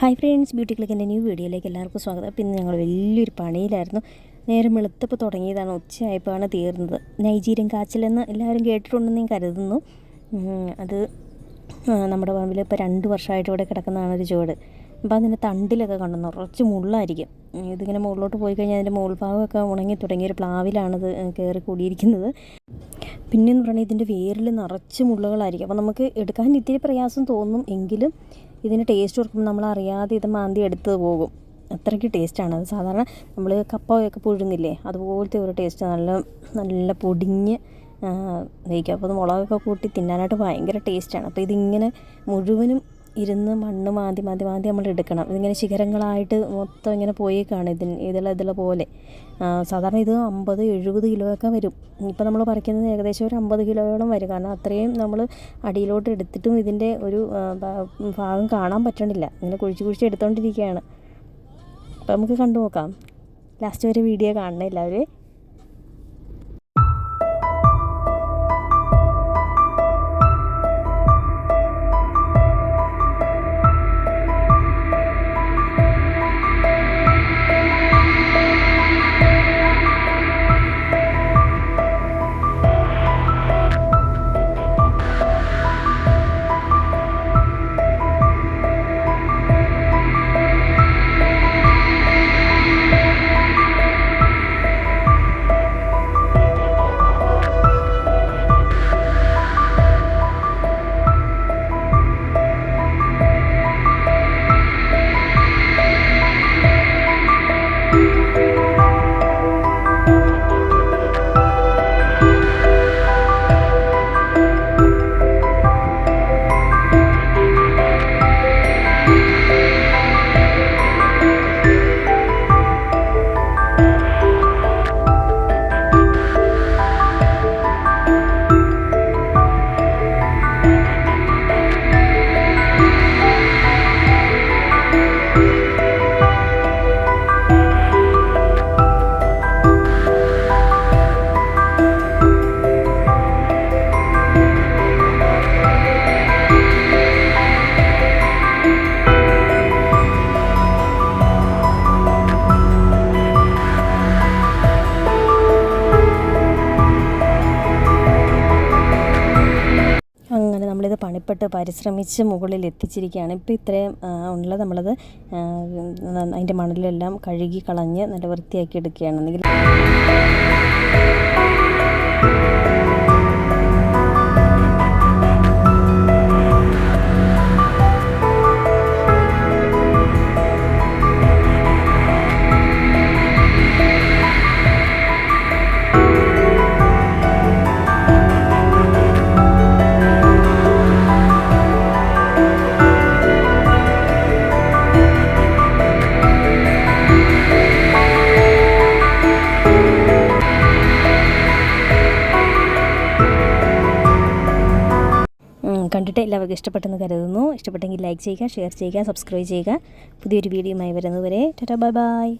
Hi friends, beauty ക്ലിക്കിൻ്റെ new വീഡിയോയിലേക്ക് എല്ലാവർക്കും സ്വാഗതം. പിന്നെ ഞങ്ങൾ വലിയൊരു പണിയിലായിരുന്നു. നേരം വെളുത്തപ്പോൾ തുടങ്ങിയതാണ്, ഉച്ചയായപ്പോഴാണ് തീർന്നത്. നൈജീരിയൻ കാച്ചിലെന്ന് എല്ലാവരും കേട്ടിട്ടുണ്ടെന്ന് ഞാൻ കരുതുന്നു. അത് നമ്മുടെ പറമ്പിൽ ഇപ്പോൾ 2 വർഷമായിട്ട് ഇവിടെ കിടക്കുന്നതാണ് ഒരു ചുവട്. അപ്പോൾ അതിൻ്റെ തണ്ടിലൊക്കെ കണ്ടു നിറച്ച് മുള്ളായിരിക്കും. ഇതിങ്ങനെ മുകളിലോട്ട് പോയി കഴിഞ്ഞാൽ അതിൻ്റെ മുകൾ ഭാഗമൊക്കെ ഉണങ്ങി തുടങ്ങിയ ഒരു പ്ലാവിലാണിത് കയറി കൂടിയിരിക്കുന്നത്. പിന്നെയെന്ന് പറഞ്ഞാൽ ഇതിൻ്റെ വേരിൽ നിറച്ച് മുള്ളുകളായിരിക്കും. അപ്പോൾ നമുക്ക് എടുക്കാൻ ഇത്തിരി പ്രയാസം തോന്നും, എങ്കിലും ഇതിന് ടേസ്റ്റ് കൊടുക്കുമ്പോൾ നമ്മളറിയാതെ ഇത് മാന്തി എടുത്ത് പോകും. അത്രയ്ക്ക് ടേസ്റ്റാണ് അത്. സാധാരണ നമ്മൾ കപ്പയൊക്കെ പുഴുങ്ങില്ലേ, അതുപോലത്തെ ഒരു ടേസ്റ്റ്. നല്ല പൊടിഞ്ഞ് കഴിക്കും. അപ്പോൾ അത് മുളകൊക്കെ കൂട്ടി തിന്നാനായിട്ട് ഭയങ്കര ടേസ്റ്റാണ്. അപ്പോൾ ഇതിങ്ങനെ മുഴുവനും ഇരുന്ന് മണ്ണ് മാന്തി നമ്മൾ എടുക്കണം. ഇതിങ്ങനെ ശിഖരങ്ങളായിട്ട് മൊത്തം ഇങ്ങനെ പോയേക്കാണ് ഇതിലെ പോലെ. സാധാരണ ഇത് 50-70 കിലോയൊക്കെ വരും. ഇപ്പോൾ നമ്മൾ പറിക്കുന്നത് ഏകദേശം ഒരു 50 കിലോയോളം വരും. കാരണം അത്രയും നമ്മൾ അടിയിലോട്ട് എടുത്തിട്ടും ഇതിൻ്റെ ഒരു ഭാഗം കാണാൻ പറ്റണില്ല. ഇങ്ങനെ കുഴിച്ച് എടുത്തുകൊണ്ടിരിക്കുകയാണ്. അപ്പോൾ നമുക്ക് കണ്ടു നോക്കാം. ലാസ്റ്റ് വരെ വീഡിയോ കാണണം എല്ലാവരും. നമ്മളിത് പണിപ്പെട്ട് പരിശ്രമിച്ച് മുകളിൽ എത്തിച്ചിരിക്കുകയാണ്. ഇപ്പോൾ ഇത്രയും ഉള്ളത് നമ്മളത് അതിൻ്റെ മണലെല്ലാം കഴുകി കളഞ്ഞ് നല്ല വൃത്തിയാക്കി എടുക്കുകയാണ്. കണ്ടിട്ട് എല്ലാവർക്കും ഇഷ്ടപ്പെട്ടെന്ന് കരുതുന്നു. ഇഷ്ടപ്പെട്ടെങ്കിൽ ലൈക്ക് ചെയ്യുക, ഷെയർ ചെയ്യുക, സബ്സ്ക്രൈബ് ചെയ്യുക. പുതിയൊരു വീഡിയോയുമായി വരുന്നതുവരെ ടാറ്റാ, ബൈ ബൈ.